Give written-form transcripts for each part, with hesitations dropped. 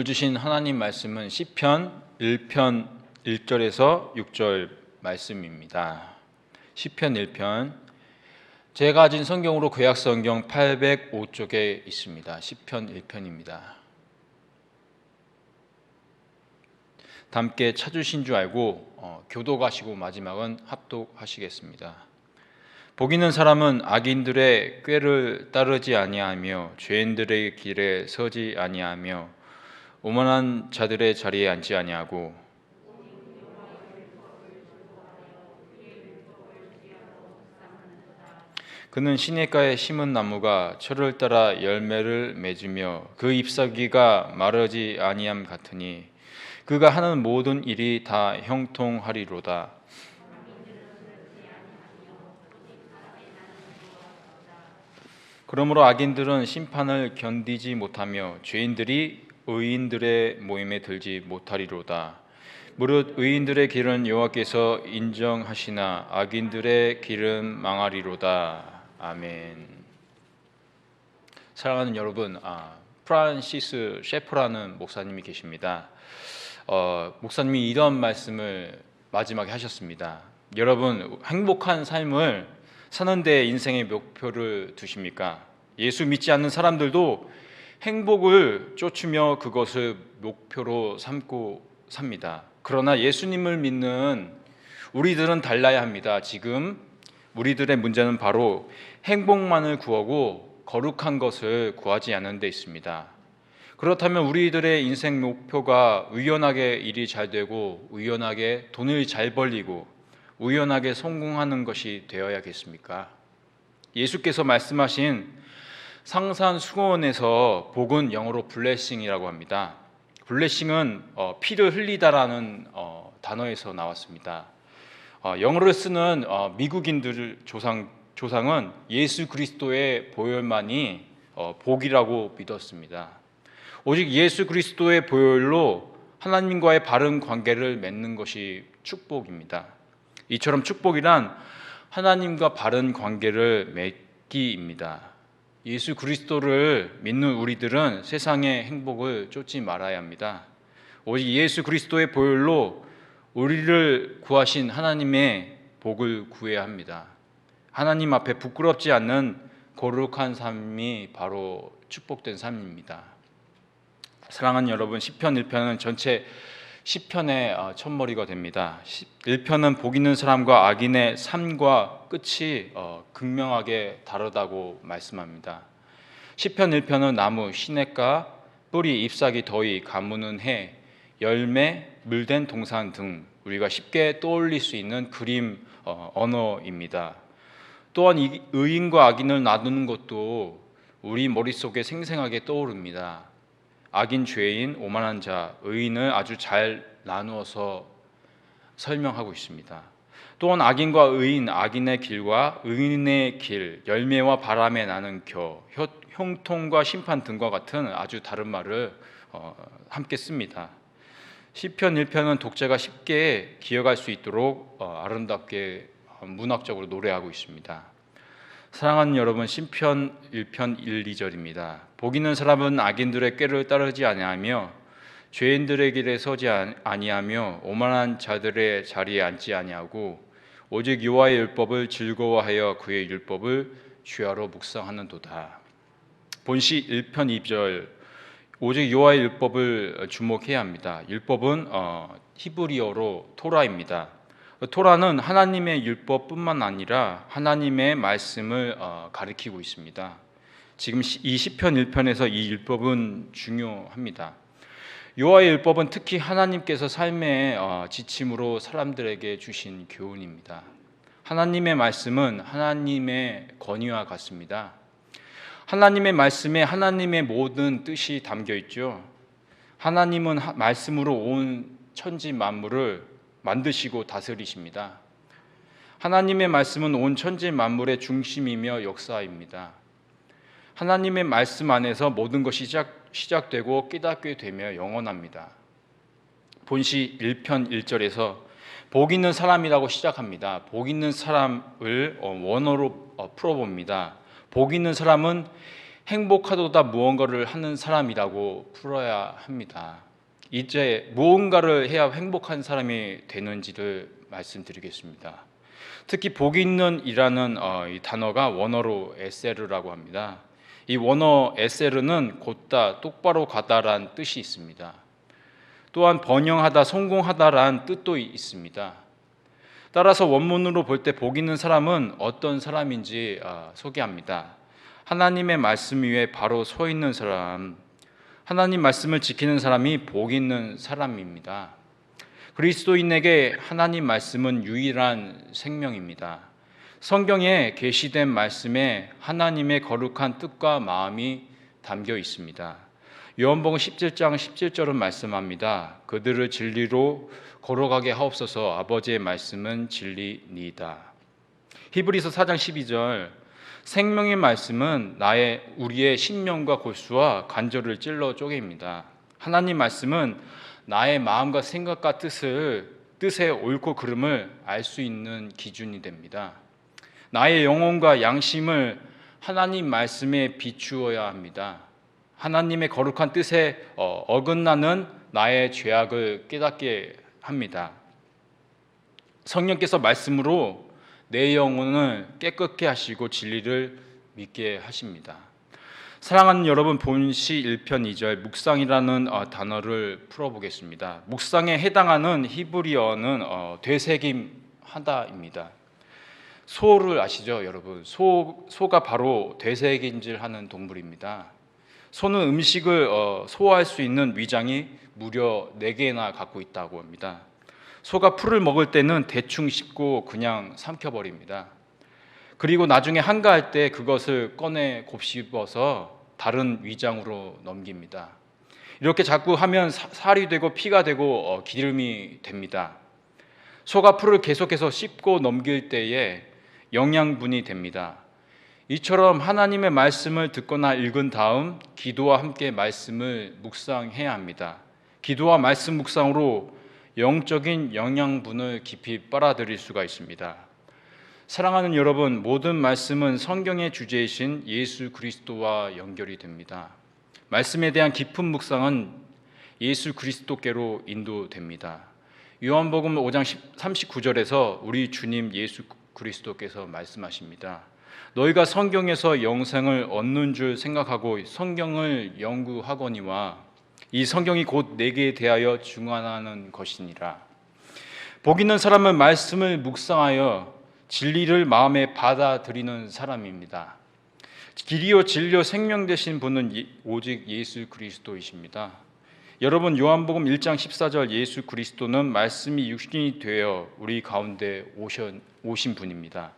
오늘 주신 하나님 말씀은 시편 1편 1절에서 6절 말씀입니다. 시편 1편, 제가 가진 성경으로 구약성경 805쪽에 있습니다. 시편 1편입니다. 다 함께 찾으신 줄 알고 교독하시고 마지막은 합독하시겠습니다. 복 있는 사람은 악인들의 꾀를 따르지 아니하며 죄인들의 길에 서지 아니하며 오만한 자들의 자리에 앉지 아니하고 그는 시냇가에 심은 나무가 철을 따라 열매를 맺으며 그 잎사귀가 마르지 아니함 같으니 그가 하는 모든 일이 다 형통하리로다. 그러므로 악인들은 심판을 견디지 못하며 죄인들이 의인들의 모임에 들지 못하리로다. 무릇 의인들의 길은 여호와께서 인정하시나 악인들의 길은 망하리로다. 아멘. 사랑하는 여러분, 프란시스 셰퍼라는 목사님이 계십니다. 목사님이 이런 말씀을 마지막에 하셨습니다. 여러분, 행복한 삶을 사는 데 인생의 목표를 두십니까? 예수 믿지 않는 사람들도 행복을 쫓으며 그것을 목표로 삼고 삽니다. 그러나 예수님을 믿는 우리들은 달라야 합니다. 지금 우리들의 문제는 바로 행복만을 구하고 거룩한 것을 구하지 않는 데 있습니다. 그렇다면 우리들의 인생 목표가 우연하게 일이 잘 되고 우연하게 돈을 잘 벌리고 우연하게 성공하는 것이 되어야겠습니까? 예수께서 말씀하신 상산수고원에서 복은 영어로 블레싱이라고 합니다. 블레싱은 피를 흘리다라는 단어에서 나왔습니다. 영어를 쓰는 미국인들 조상은 예수 그리스도의 보혈만이 복이라고 믿었습니다. 오직 예수 그리스도의 보혈로 하나님과의 바른 관계를 맺는 것이 축복입니다. 이처럼 축복이란 하나님과 바른 관계를 맺기입니다. 예수 그리스도를 믿는 우리들은 세상의 행복을 쫓지 말아야 합니다. 오직 예수 그리스도의 보혈로 우리를 구하신 하나님의 복을 구해야 합니다. 하나님 앞에 부끄럽지 않는 거룩한 삶이 바로 축복된 삶입니다. 사랑하는 여러분, 시편 1편은 전체 시편의 첫머리가 됩니다. 1편은 복 있는 사람과 악인의 삶과 끝이 극명하게 다르다고 말씀합니다. 시편 1편은 나무, 시냇가, 뿌리, 잎사귀, 더위, 가무는 해, 열매, 물된 동산 등 우리가 쉽게 떠올릴 수 있는 그림 언어입니다. 또한 의인과 악인을 나누는 것도 우리 머릿속에 생생하게 떠오릅니다. 악인, 죄인, 오만한 자, 의인을 아주 잘 나누어서 설명하고 있습니다. 또한 악인과 의인, 악인의 길과 의인의 길, 열매와 바람에 나는 겨, 형통과 심판 등과 같은 아주 다른 말을 함께 씁니다. 시편 1편은 독자가 쉽게 기억할 수 있도록 아름답게 문학적으로 노래하고 있습니다. 사랑하는 여러분, 시편 1편 1, 2절입니다. 복 있는 사람은 악인들의 꾀를 따르지 아니하며 죄인들의 길에 서지 아니하며 오만한 자들의 자리에 앉지 아니하고 오직 여호와의 율법을 즐거워하여 그의 율법을 주야로 묵상하는도다. 본시 1편 2절, 오직 여호와의 율법을 주목해야 합니다. 율법은 히브리어로 토라입니다. 토라는 하나님의 율법뿐만 아니라 하나님의 말씀을 가리키고 있습니다. 지금 이 시편 1편에서 이 율법은 중요합니다. 여호와의 율법은 특히 하나님께서 삶의 지침으로 사람들에게 주신 교훈입니다. 하나님의 말씀은 하나님의 권위와 같습니다. 하나님의 말씀에 하나님의 모든 뜻이 담겨 있죠. 하나님은 말씀으로 온 천지 만물을 만드시고 다스리십니다. 하나님의 말씀은 온 천지 만물의 중심이며 역사입니다. 하나님의 말씀 안에서 모든 것이 시작되고 깨닫게 되며 영원합니다. 본시 1편 1절에서 복 있는 사람이라고 시작합니다. 복 있는 사람을 원어로 풀어봅니다. 복 있는 사람은 행복하도다 무언가를 하는 사람이라고 풀어야 합니다. 이제 무언가를 해야 행복한 사람이 되는지를 말씀드리겠습니다. 특히 복 있는 이라는 이 단어가 원어로 에세르라고 합니다. 이 원어 에세르는 곧다, 똑바로 가다란 뜻이 있습니다. 또한 번영하다, 성공하다란 뜻도 있습니다. 따라서 원문으로 볼 때 복 있는 사람은 어떤 사람인지 소개합니다. 하나님의 말씀 위에 바로 서 있는 사람, 하나님 말씀을 지키는 사람이 복 있는 사람입니다. 그리스도인에게 하나님 말씀은 유일한 생명입니다. 성경에 계시된 말씀에 하나님의 거룩한 뜻과 마음이 담겨 있습니다. 요한복음 17장 17절은 말씀합니다. 그들을 진리로 걸어가게 하옵소서. 아버지의 말씀은 진리니이다. 히브리서 4장 12절 생명의 말씀은 우리의 심령과 골수와 관절을 찔러 쪼갭니다. 하나님 말씀은 나의 마음과 생각과 뜻의 옳고 그름을 알 수 있는 기준이 됩니다. 나의 영혼과 양심을 하나님 말씀에 비추어야 합니다. 하나님의 거룩한 뜻에 어긋나는 나의 죄악을 깨닫게 합니다. 성령께서 말씀으로 내 영혼을 깨끗게 하시고 진리를 믿게 하십니다. 사랑하는 여러분, 본시 1편 2절 묵상이라는 단어를 풀어보겠습니다. 묵상에 해당하는 히브리어는 되새김하다입니다. 소를 아시죠, 여러분? 소가 바로 되새김질하는 동물입니다. 소는 음식을 소화할 수 있는 위장이 무려 4개나 갖고 있다고 합니다. 소가 풀을 먹을 때는 대충 씹고 그냥 삼켜버립니다. 그리고 나중에 한가할 때 그것을 꺼내 곱씹어서 다른 위장으로 넘깁니다. 이렇게 자꾸 하면 살이 되고 피가 되고 기름이 됩니다. 소가 풀을 계속해서 씹고 넘길 때에 영양분이 됩니다. 이처럼 하나님의 말씀을 듣거나 읽은 다음 기도와 함께 말씀을 묵상해야 합니다. 기도와 말씀 묵상으로 영적인 영양분을 깊이 빨아들일 수가 있습니다. 사랑하는 여러분, 모든 말씀은 성경의 주제이신 예수 그리스도와 연결이 됩니다. 말씀에 대한 깊은 묵상은 예수 그리스도께로 인도됩니다. 요한복음 5장 39절에서 우리 주님 예수 그리스도께서 말씀하십니다. 너희가 성경에서 영생을 얻는 줄 생각하고 성경을 연구하거니와 이 성경이 곧 내게 대하여 증언하는 것이니라. 복 있는 사람은 말씀을 묵상하여 진리를 마음에 받아들이는 사람입니다. 길이요 진리요 생명 되신 분은 오직 예수 그리스도이십니다. 여러분, 요한복음 1장 14절 예수 그리스도는 말씀이 육신이 되어 우리 가운데 오신 분입니다.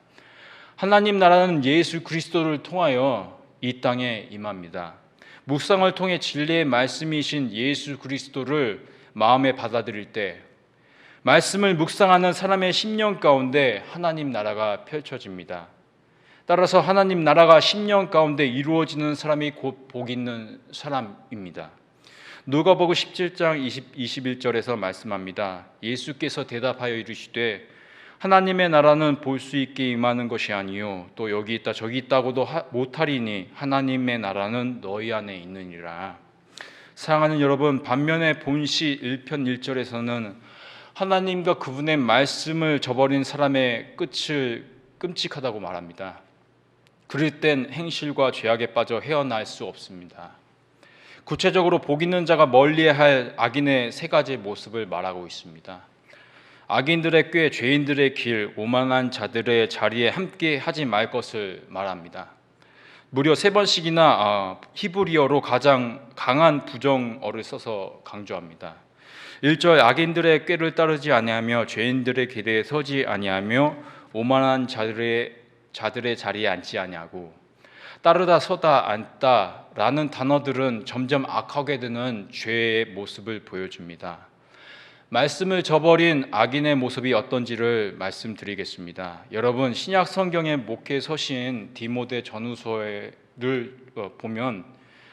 하나님 나라는 예수 그리스도를 통하여 이 땅에 임합니다. 묵상을 통해 진리의 말씀이신 예수 그리스도를 마음에 받아들일 때 말씀을 묵상하는 사람의 심령 가운데 하나님 나라가 펼쳐집니다. 따라서 하나님 나라가 심령 가운데 이루어지는 사람이 곧 복 있는 사람입니다. 누가복음 17장 21절에서 말씀합니다. 예수께서 대답하여 이르시되 하나님의 나라는 볼 수 있게 임하는 것이 아니요 또 여기 있다 저기 있다고도 못하리니 하나님의 나라는 너희 안에 있느니라. 사랑하는 여러분, 반면에 본시 1편 1절에서는 하나님과 그분의 말씀을 저버린 사람의 끝을 끔찍하다고 말합니다. 그럴 땐 행실과 죄악에 빠져 헤어날 수 없습니다. 구체적으로 복 있는 자가 멀리해야 할 악인의 3가지 모습을 말하고 있습니다. 악인들의 꾀, 죄인들의 길, 오만한 자들의 자리에 함께 하지 말 것을 말합니다. 무려 3번씩이나 히브리어로 가장 강한 부정어를 써서 강조합니다. 1절 악인들의 꾀를 따르지 아니하며 죄인들의 길에 서지 아니하며 오만한 자들의 자리에 앉지 아니하고, 따르다 서다 앉다라는 단어들은 점점 악하게 되는 죄의 모습을 보여줍니다. 말씀을 저버린 악인의 모습이 어떤지를 말씀드리겠습니다. 여러분, 신약 성경의 목회 서신 디모데 전후서를 보면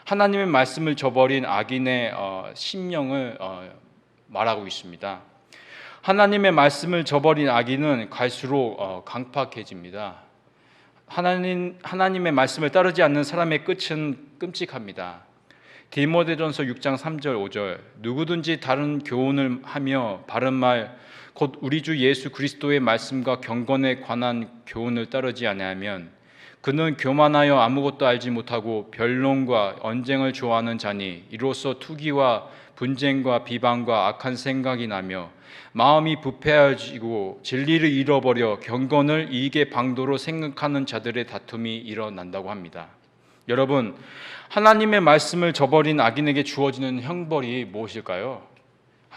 하나님의 말씀을 저버린 악인의 심령을 말하고 있습니다. 하나님의 말씀을 저버린 악인은 갈수록 강팍해집니다. 하나님의 말씀을 따르지 않는 사람의 끝은 끔찍합니다. 디모데전서 6장 3절 5절 누구든지 다른 교훈을 하며 바른 말 곧 우리 주 예수 그리스도의 말씀과 경건에 관한 교훈을 따르지 아니하면 그는 교만하여 아무것도 알지 못하고 변론과 언쟁을 좋아하는 자니 이로써 투기와 분쟁과 비방과 악한 생각이 나며 마음이 부패해지고 진리를 잃어버려 경건을 이익의 방도로 생각하는 자들의 다툼이 일어난다고 합니다. 여러분, 하나님의 말씀을 저버린 악인에게 주어지는 형벌이 무엇일까요?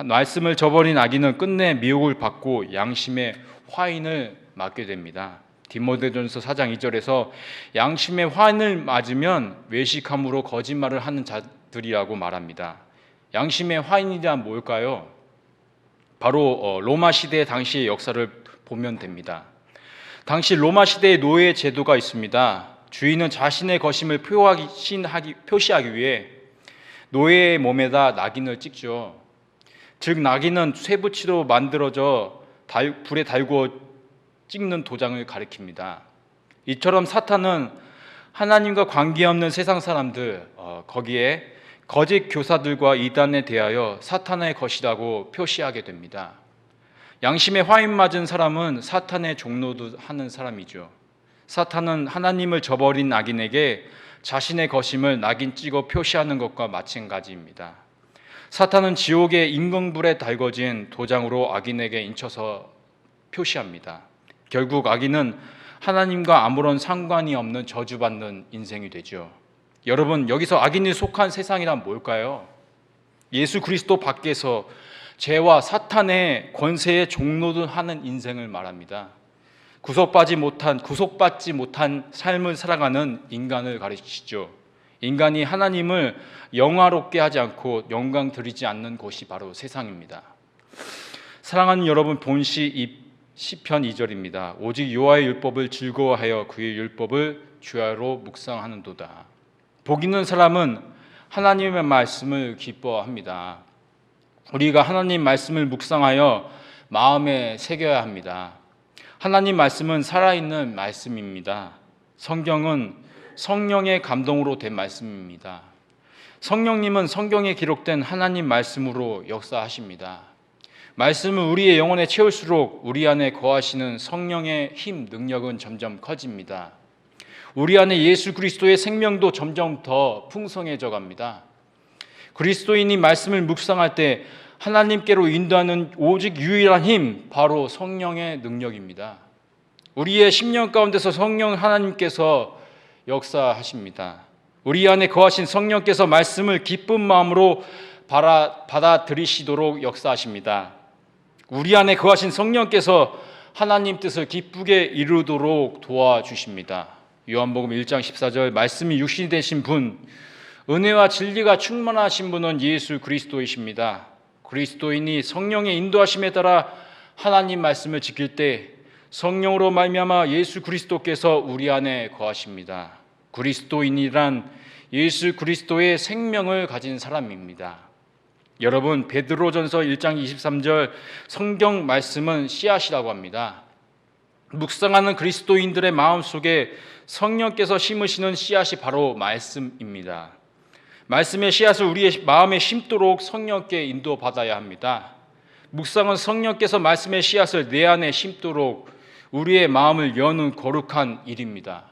말씀을 저버린 악인은 끝내 미혹을 받고 양심의 화인을 맞게 됩니다. 디모데전서 4장 2절에서 양심의 화인을 맞으면 외식함으로 거짓말을 하는 자들이라고 말합니다. 양심의 화인이란 뭘까요? 바로 로마 시대 당시의 역사를 보면 됩니다. 당시 로마 시대에 노예 제도가 있습니다. 주인은 자신의 거심을 표시하기 위해 노예의 몸에다 낙인을 찍죠. 즉 낙인은 쇠붙이로 만들어져 불에 달구어 찍는 도장을 가리킵니다. 이처럼 사탄은 하나님과 관계없는 세상 사람들, 거기에 거짓 교사들과 이단에 대하여 사탄의 것이라고 표시하게 됩니다. 양심에 화인 맞은 사람은 사탄의 종로도 하는 사람이죠. 사탄은 하나님을 저버린 악인에게 자신의 거심을 낙인 찍어 표시하는 것과 마찬가지입니다. 사탄은 지옥의 인공불에 달궈진 도장으로 악인에게 인쳐서 표시합니다. 결국 악인은 하나님과 아무런 상관이 없는 저주받는 인생이 되죠. 여러분, 여기서 악인이 속한 세상이란 뭘까요? 예수 그리스도 밖에서 죄와 사탄의 권세에 종노릇하는 인생을 말합니다. 구속받지 못한 삶을 살아가는 인간을 가리키시죠. 인간이 하나님을 영화롭게 하지 않고 영광 드리지 않는 곳이 바로 세상입니다. 사랑하는 여러분, 본시 시편 2절입니다. 오직 여호와의 율법을 즐거워하여 그의 율법을 주야로 묵상하는도다. 복 있는 사람은 하나님의 말씀을 기뻐합니다. 우리가 하나님 말씀을 묵상하여 마음에 새겨야 합니다. 하나님 말씀은 살아있는 말씀입니다. 성경은 성령의 감동으로 된 말씀입니다. 성령님은 성경에 기록된 하나님 말씀으로 역사하십니다. 말씀을 우리의 영혼에 채울수록 우리 안에 거하시는 성령의 힘, 능력은 점점 커집니다. 우리 안에 예수 그리스도의 생명도 점점 더 풍성해져 갑니다. 그리스도인이 말씀을 묵상할 때 하나님께로 인도하는 오직 유일한 힘, 바로 성령의 능력입니다. 우리의 심령 가운데서 성령 하나님께서 역사하십니다. 우리 안에 거하신 성령께서 말씀을 기쁜 마음으로 받아들이시도록 역사하십니다. 우리 안에 거하신 성령께서 하나님 뜻을 기쁘게 이루도록 도와주십니다. 요한복음 1장 14절 말씀이 육신이 되신 분, 은혜와 진리가 충만하신 분은 예수 그리스도이십니다. 그리스도인이 성령의 인도하심에 따라 하나님 말씀을 지킬 때 성령으로 말미암아 예수 그리스도께서 우리 안에 거하십니다. 그리스도인이란 예수 그리스도의 생명을 가진 사람입니다. 여러분, 베드로전서 1장 23절 성경 말씀은 씨앗이라고 합니다. 묵상하는 그리스도인들의 마음속에 성령께서 심으시는 씨앗이 바로 말씀입니다. 말씀의 씨앗을 우리의 마음에 심도록 성령께 인도받아야 합니다. 묵상은 성령께서 말씀의 씨앗을 내 안에 심도록 우리의 마음을 여는 거룩한 일입니다.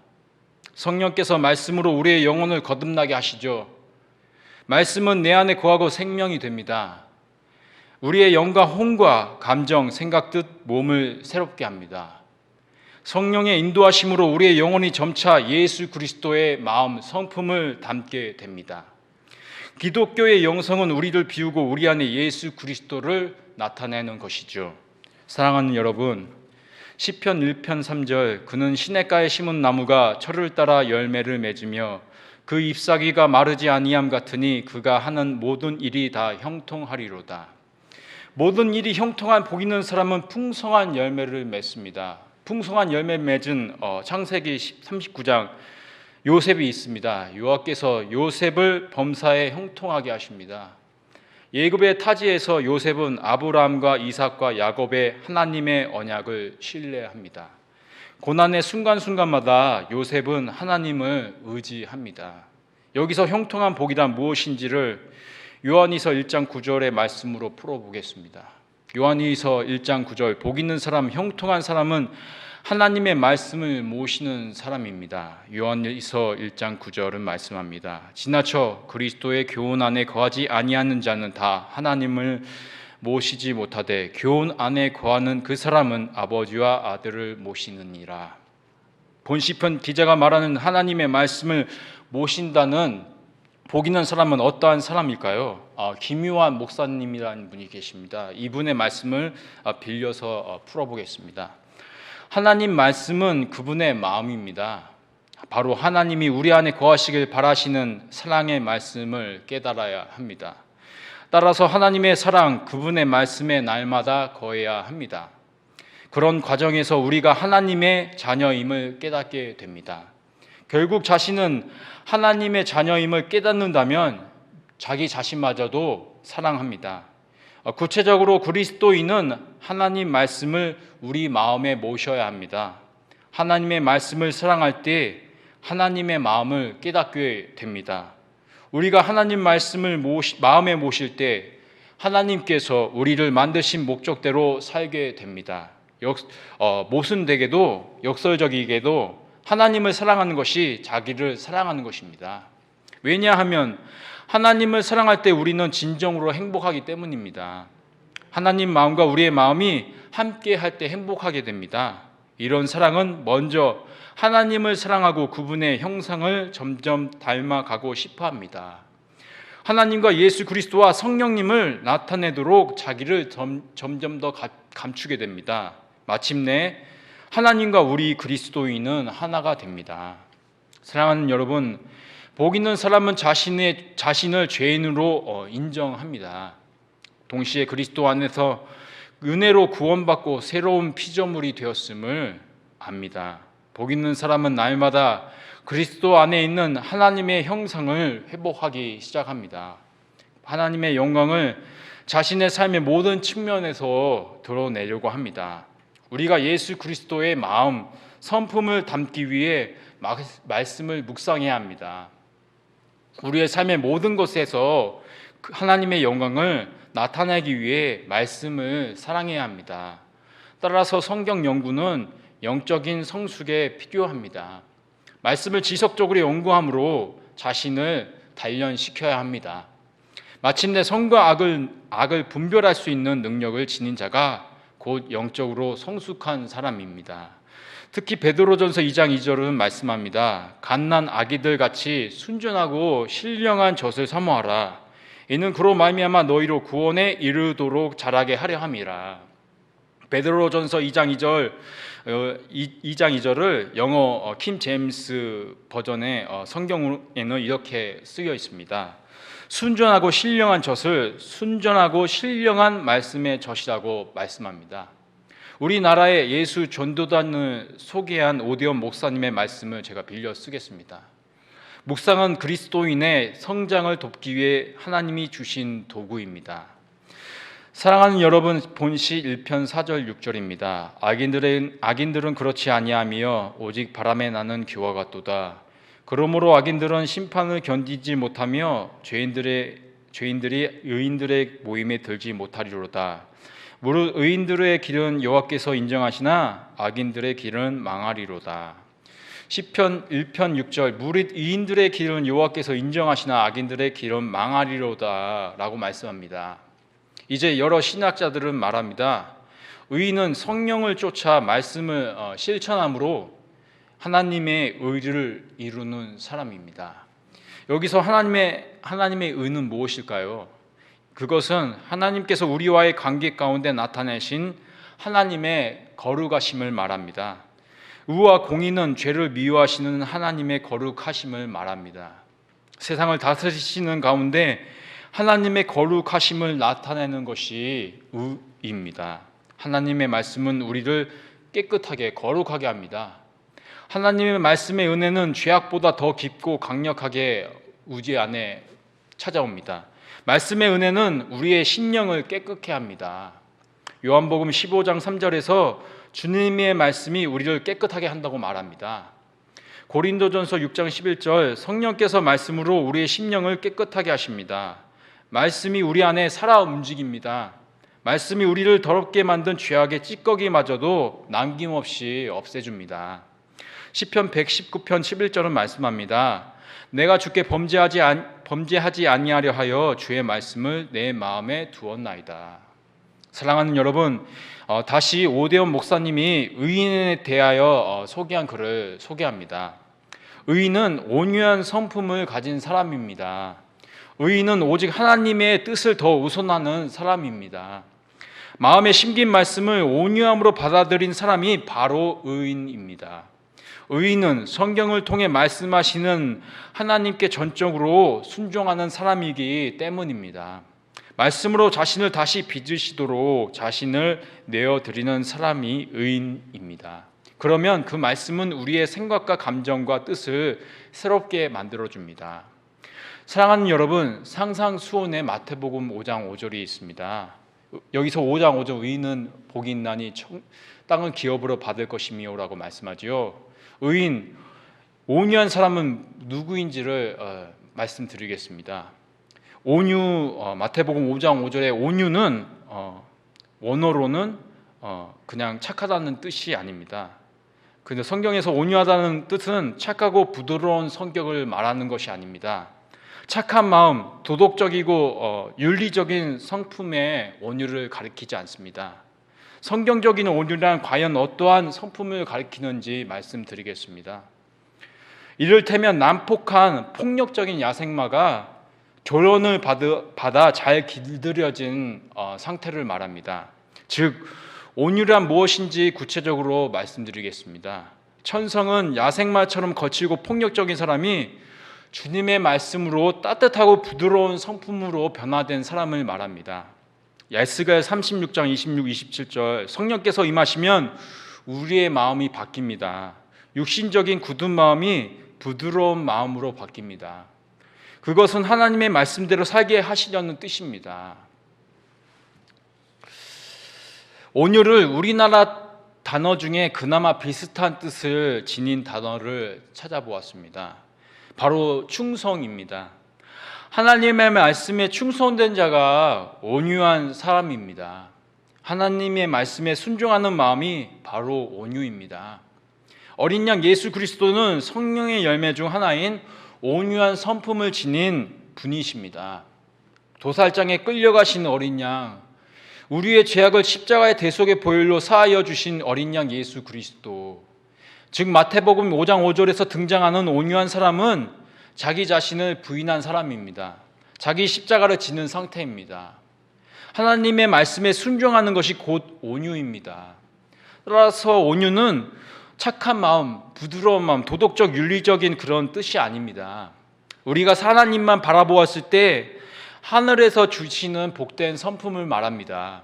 성령께서 말씀으로 우리의 영혼을 거듭나게 하시죠. 말씀은 내 안에 거하고 생명이 됩니다. 우리의 영과 혼과 감정, 생각, 뜻, 몸을 새롭게 합니다. 성령의 인도하심으로 우리의 영혼이 점차 예수 그리스도의 마음, 성품을 담게 됩니다. 기독교의 영성은 우리를 비우고 우리 안에 예수 그리스도를 나타내는 것이죠. 사랑하는 여러분, 시편 1편 3절 그는 시냇가에 심은 나무가 철을 따라 열매를 맺으며 그 잎사귀가 마르지 아니함 같으니 그가 하는 모든 일이 다 형통하리로다. 모든 일이 형통한 복 있는 사람은 풍성한 열매를 맺습니다. 풍성한 열매 맺은 창세기 39장 요셉이 있습니다. 여호와께서 요셉을 범사에 형통하게 하십니다. 예굽의 타지에서 요셉은 아브라함과 이삭과 야곱의 하나님의 언약을 신뢰합니다. 고난의 순간순간마다 요셉은 하나님을 의지합니다. 여기서 형통한 복이란 무엇인지를 요한이서 1장 9절의 말씀으로 풀어보겠습니다. 요한이서 1장 9절, 복 있는 사람, 형통한 사람은 하나님의 말씀을 모시는 사람입니다. 요한이서 1장 9절은 말씀합니다. 지나쳐 그리스도의 교훈 안에 거하지 아니하는 자는 다 하나님을 모시지 못하되 교훈 안에 거하는 그 사람은 아버지와 아들을 모시느니라. 본시편 기자가 말하는 하나님의 말씀을 모신다는 복 있는 사람은 어떠한 사람일까요? 김유한 목사님이라는 분이 계십니다. 이분의 말씀을 빌려서 풀어보겠습니다. 하나님 말씀은 그분의 마음입니다. 바로 하나님이 우리 안에 거하시길 바라시는 사랑의 말씀을 깨달아야 합니다. 따라서 하나님의 사랑, 그분의 말씀에 날마다 거해야 합니다. 그런 과정에서 우리가 하나님의 자녀임을 깨닫게 됩니다. 결국 자신은 하나님의 자녀임을 깨닫는다면 자기 자신마저도 사랑합니다. 구체적으로 그리스도인은 하나님 말씀을 우리 마음에 모셔야 합니다. 하나님의 말씀을 사랑할 때 하나님의 마음을 깨닫게 됩니다. 우리가 하나님 말씀을 마음에 모실 때 하나님께서 우리를 만드신 목적대로 살게 됩니다. 모순되게도 역설적이게도 하나님을 사랑하는 것이 자기를 사랑하는 것입니다. 왜냐하면 하나님을 사랑할 때 우리는 진정으로 행복하기 때문입니다. 하나님 마음과 우리의 마음이 함께 할 때 행복하게 됩니다. 이런 사랑은 먼저 하나님을 사랑하고 그분의 형상을 점점 닮아가고 싶어 합니다. 하나님과 예수 그리스도와 성령님을 나타내도록 자기를 점점 더 감추게 됩니다. 마침내 하나님과 우리 그리스도인은 하나가 됩니다. 사랑하는 여러분, 복 있는 사람은 자신을 죄인으로 인정합니다. 동시에 그리스도 안에서 은혜로 구원받고 새로운 피조물이 되었음을 압니다. 복 있는 사람은 날마다 그리스도 안에 있는 하나님의 형상을 회복하기 시작합니다. 하나님의 영광을 자신의 삶의 모든 측면에서 드러내려고 합니다. 우리가 예수 그리스도의 마음, 성품을 담기 위해 말씀을 묵상해야 합니다. 우리의 삶의 모든 것에서 하나님의 영광을 나타내기 위해 말씀을 사랑해야 합니다. 따라서 성경 연구는 영적인 성숙에 필요합니다. 말씀을 지속적으로 연구함으로 자신을 단련시켜야 합니다. 마침내 선과 악을 분별할 수 있는 능력을 지닌 자가 곧 영적으로 성숙한 사람입니다. 특히 베드로전서 2장 2절은 말씀합니다. 갓난 아기들 같이 순전하고 신령한 젖을 사모하라. 이는 그로 말미암아 너희로 구원에 이르도록 자라게 하려 함이라. 베드로전서 2장 2절을 영어 킴 제임스 버전의 성경에는 이렇게 쓰여 있습니다. 순전하고 신령한 젖을 순전하고 신령한 말씀의 젖이라고 말씀합니다. 우리나라의 예수 전도단을 소개한 오디언 목사님의 말씀을 제가 빌려 쓰겠습니다. 묵상은 그리스도인의 성장을 돕기 위해 하나님이 주신 도구입니다. 사랑하는 여러분, 본시 1편 4절 6절입니다. 악인들은 그렇지 아니하며 오직 바람에 나는 기와 같도다. 그러므로 악인들은 심판을 견디지 못하며 죄인들이 의인들의 모임에 들지 못하리로다. 무릇 의인들의 길은 여호와께서 인정하시나 악인들의 길은 망하리로다. 시편 1편 6절, 무릇 의인들의 길은 여호와께서 인정하시나 악인들의 길은 망하리로다 라고 말씀합니다. 이제 여러 신학자들은 말합니다. 의인은 성령을 쫓아 말씀을 실천함으로 하나님의 의를 이루는 사람입니다. 여기서 하나님의 의는 무엇일까요? 그것은 하나님께서 우리와의 관계 가운데 나타내신 하나님의 거룩하심을 말합니다. 의와 공의는 죄를 미워하시는 하나님의 거룩하심을 말합니다. 세상을 다스리시는 가운데 하나님의 거룩하심을 나타내는 것이 의입니다. 하나님의 말씀은 우리를 깨끗하게 거룩하게 합니다. 하나님의 말씀의 은혜는 죄악보다 더 깊고 강력하게 우리 안에 찾아옵니다. 말씀의 은혜는 우리의 심령을 깨끗게 합니다. 요한복음 15장 3절에서 주님의 말씀이 우리를 깨끗하게 한다고 말합니다. 고린도전서 6장 11절 성령께서 말씀으로 우리의 심령을 깨끗하게 하십니다. 말씀이 우리 안에 살아 움직입니다. 말씀이 우리를 더럽게 만든 죄악의 찌꺼기마저도 남김없이 없애줍니다. 시편 119편 11절은 말씀합니다. 내가 주께 범죄하지 아니하려 하여 주의 말씀을 내 마음에 두었나이다. 사랑하는 여러분, 다시 오대원 목사님이 의인에 대하여 소개한 글을 소개합니다. 의인은 온유한 성품을 가진 사람입니다. 의인은 오직 하나님의 뜻을 더 우선하는 사람입니다. 마음에 심긴 말씀을 온유함으로 받아들인 사람이 바로 의인입니다. 의인은 성경을 통해 말씀하시는 하나님께 전적으로 순종하는 사람이기 때문입니다. 말씀으로 자신을 다시 빚으시도록 자신을 내어드리는 사람이 의인입니다. 그러면 그 말씀은 우리의 생각과 감정과 뜻을 새롭게 만들어줍니다. 사랑하는 여러분, 상상수훈의 마태복음 5장 5절이 있습니다. 여기서 5장 5절 의인은 복이 있나니 땅을 기업으로 받을 것이며 라고 말씀하지요. 의인, 온유한 사람은 누구인지를 말씀드리겠습니다. 온유, 마태복음 5장 5절의 온유는 원어로는 그냥 착하다는 뜻이 아닙니다. 근데 성경에서 온유하다는 뜻은 착하고 부드러운 성격을 말하는 것이 아닙니다. 착한 마음, 도덕적이고 윤리적인 성품의 온유를 가리키지 않습니다. 성경적인 온유란 과연 어떠한 성품을 가리키는지 말씀드리겠습니다. 이를테면 난폭한 폭력적인 야생마가 조련을 받아 잘 길들여진 상태를 말합니다. 즉 온유란 무엇인지 구체적으로 말씀드리겠습니다. 천성은 야생마처럼 거칠고 폭력적인 사람이 주님의 말씀으로 따뜻하고 부드러운 성품으로 변화된 사람을 말합니다. 에스겔 36장 26, 27절 성령께서 임하시면 우리의 마음이 바뀝니다. 육신적인 굳은 마음이 부드러운 마음으로 바뀝니다. 그것은 하나님의 말씀대로 살게 하시려는 뜻입니다. 온유를 우리나라 단어 중에 그나마 비슷한 뜻을 지닌 단어를 찾아보았습니다. 바로 충성입니다. 하나님의 말씀에 충성된 자가 온유한 사람입니다. 하나님의 말씀에 순종하는 마음이 바로 온유입니다. 어린 양 예수 그리스도는 성령의 열매 중 하나인 온유한 성품을 지닌 분이십니다. 도살장에 끌려가신 어린 양, 우리의 죄악을 십자가의 대속의 보혈로 사하여 주신 어린 양 예수 그리스도, 즉 마태복음 5장 5절에서 등장하는 온유한 사람은 자기 자신을 부인한 사람입니다. 자기 십자가를 지는 상태입니다. 하나님의 말씀에 순종하는 것이 곧 온유입니다. 따라서 온유는 착한 마음, 부드러운 마음, 도덕적 윤리적인 그런 뜻이 아닙니다. 우리가 하나님만 바라보았을 때 하늘에서 주시는 복된 성품을 말합니다.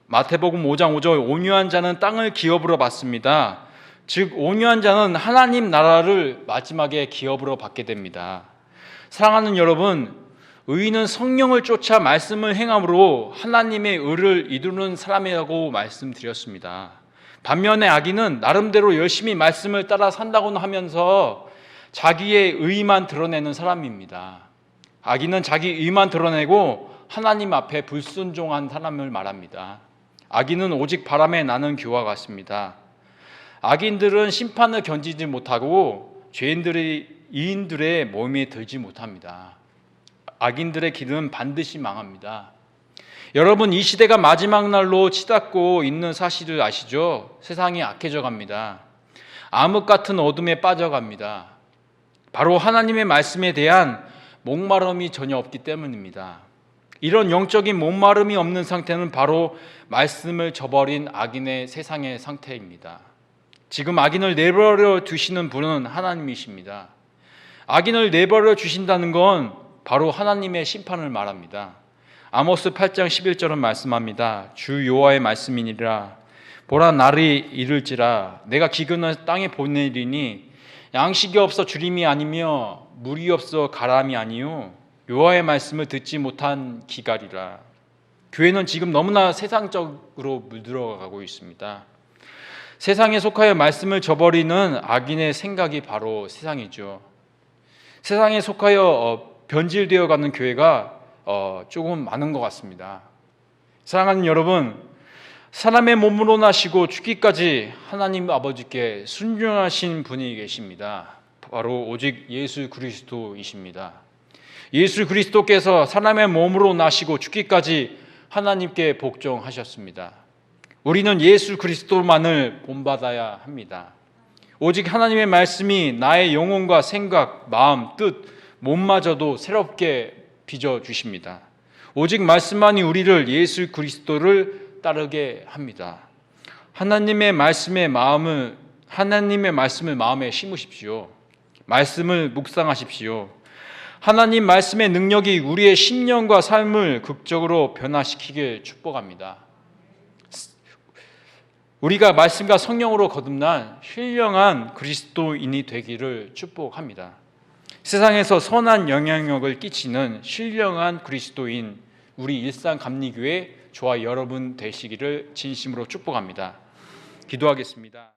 마태복음 5장 5절 온유한 자는 땅을 기업으로 받습니다. 즉 온유한 자는 하나님 나라를 마지막에 기업으로 받게 됩니다. 사랑하는 여러분, 의인은 성령을 쫓아 말씀을 행함으로 하나님의 의를 이루는 사람이라고 말씀드렸습니다. 반면에 악인은 나름대로 열심히 말씀을 따라 산다고는 하면서 자기의 의만 드러내는 사람입니다. 악인은 자기 의만 드러내고 하나님 앞에 불순종한 사람을 말합니다. 악인은 오직 바람에 나는 규와 같습니다. 악인들은 심판을 견디지 못하고 이인들의 몸에 들지 못합니다. 악인들의 길은 반드시 망합니다. 여러분, 이 시대가 마지막 날로 치닫고 있는 사실을 아시죠? 세상이 악해져 갑니다. 암흑 같은 어둠에 빠져갑니다. 바로 하나님의 말씀에 대한 목마름이 전혀 없기 때문입니다. 이런 영적인 목마름이 없는 상태는 바로 말씀을 저버린 악인의 세상의 상태입니다. 지금 악인을 내버려 두시는 분은 하나님이십니다. 악인을 내버려 주신다는 건 바로 하나님의 심판을 말합니다. 아모스 8장 11절은 말씀합니다. 주 여호와의 말씀이니라. 보라, 날이 이를지라. 내가 기근을 땅에 보내리니 양식이 없어 주림이 아니며 물이 없어 가람이 아니요 여호와의 말씀을 듣지 못한 기갈이라. 교회는 지금 너무나 세상적으로 물들어가고 있습니다. 세상에 속하여 말씀을 저버리는 악인의 생각이 바로 세상이죠. 세상에 속하여 변질되어 가는 교회가 조금 많은 것 같습니다. 사랑하는 여러분, 사람의 몸으로 나시고 죽기까지 하나님 아버지께 순종하신 분이 계십니다. 바로 오직 예수 그리스도이십니다. 예수 그리스도께서 사람의 몸으로 나시고 죽기까지 하나님께 복종하셨습니다. 우리는 예수 그리스도만을 본받아야 합니다. 오직 하나님의 말씀이 나의 영혼과 생각, 마음, 뜻, 몸마저도 새롭게 빚어주십니다. 오직 말씀만이 우리를 예수 그리스도를 따르게 합니다. 하나님의 말씀을 마음에 심으십시오. 말씀을 묵상하십시오. 하나님 말씀의 능력이 우리의 심령과 삶을 극적으로 변화시키길 축복합니다. 우리가 말씀과 성령으로 거듭난 신령한 그리스도인이 되기를 축복합니다. 세상에서 선한 영향력을 끼치는 신령한 그리스도인 우리 일상감리교회 저와 여러분 되시기를 진심으로 축복합니다. 기도하겠습니다.